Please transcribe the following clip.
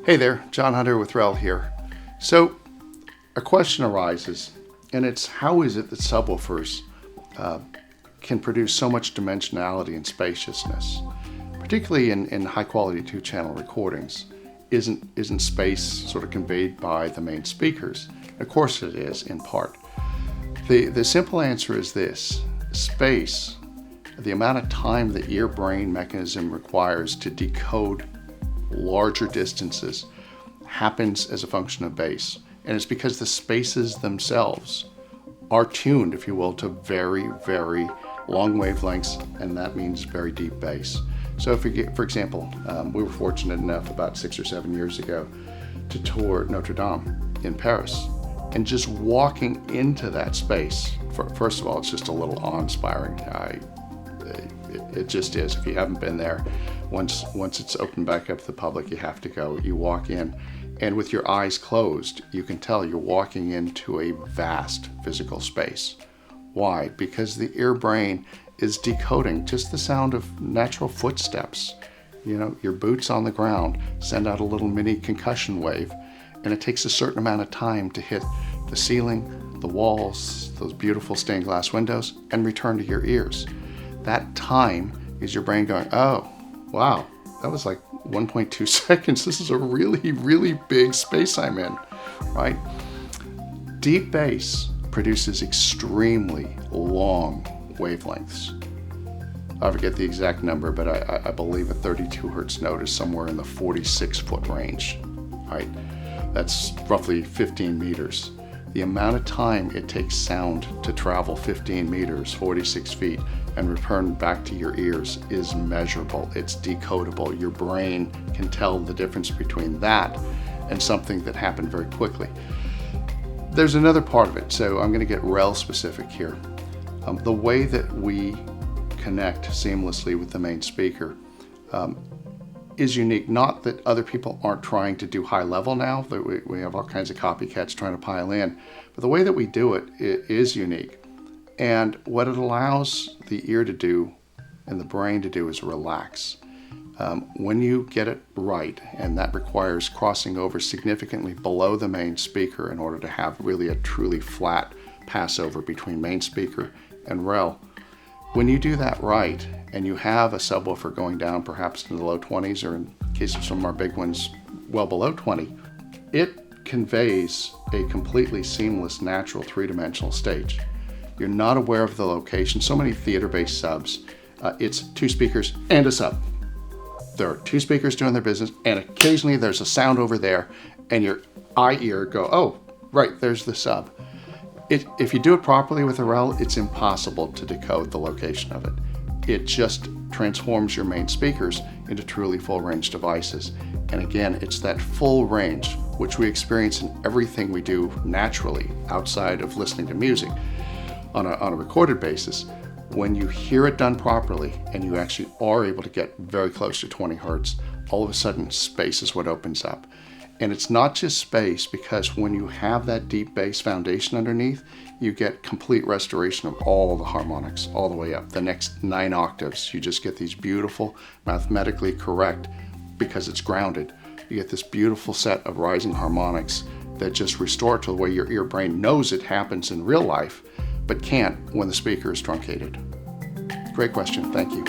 Hey there, John Hunter with REL here. So a question arises, and it's how is it that subwoofers can produce so much dimensionality and spaciousness, particularly in high quality 2-channel recordings? Isn't space sort of conveyed by the main speakers? Of course it is, in part. The simple answer is this: space, the amount of time the ear-brain mechanism requires to decode larger distances, happens as a function of bass. And it's because the spaces themselves are tuned, if you will, to very, very long wavelengths, and that means very deep bass. So if you get, for example, we were fortunate enough about 6 or 7 years ago to tour Notre Dame in Paris. And just walking into that space, first of all, it's just a little awe-inspiring. It just is. If you haven't been there, once it's opened back up to the public, you have to go. You walk in, and with your eyes closed, you can tell you're walking into a vast physical space. Why? Because the ear brain is decoding just the sound of natural footsteps. You know, your boots on the ground send out a little mini concussion wave, and it takes a certain amount of time to hit the ceiling, the walls, those beautiful stained glass windows, and return to your ears. That time is your brain going, oh, wow, that was like 1.2 seconds. This is a really, really big space I'm in, right? Deep bass produces extremely long wavelengths. I forget the exact number, but I believe a 32 hertz note is somewhere in the 46-foot range, right? That's roughly 15 meters. The amount of time it takes sound to travel 15 meters, 46 feet, and return back to your ears is measurable. It's decodable. Your brain can tell the difference between that and something that happened very quickly. There's another part of it, so I'm going to get REL specific here. The way that we connect seamlessly with the main speaker is unique. Not that other people aren't trying to do high level now, that we have all kinds of copycats trying to pile in, but the way that we do it is unique. And what it allows the ear to do and the brain to do is relax. When you get it right, and that requires crossing over significantly below the main speaker in order to have really a truly flat passover between main speaker and REL. When you do that right, and you have a subwoofer going down perhaps in the low 20s, or in case of some of our big ones, well below 20, it conveys a completely seamless, natural, three-dimensional stage. You're not aware of the location. So many theater-based subs, it's 2 speakers and a sub. There are 2 speakers doing their business, and occasionally there's a sound over there, and your ear go, oh, right, there's the sub. If you do it properly with a REL, it's impossible to decode the location of it. It just transforms your main speakers into truly full-range devices. And again, it's that full range, which we experience in everything we do naturally outside of listening to music on a recorded basis. When you hear it done properly and you actually are able to get very close to 20 hertz, all of a sudden space is what opens up. And it's not just space, because when you have that deep bass foundation underneath, you get complete restoration of all the harmonics all the way up. The next 9 octaves, you just get these beautiful, mathematically correct, because it's grounded. You get this beautiful set of rising harmonics that just restore to the way your ear brain knows it happens in real life, but can't when the speaker is truncated. Great question, thank you.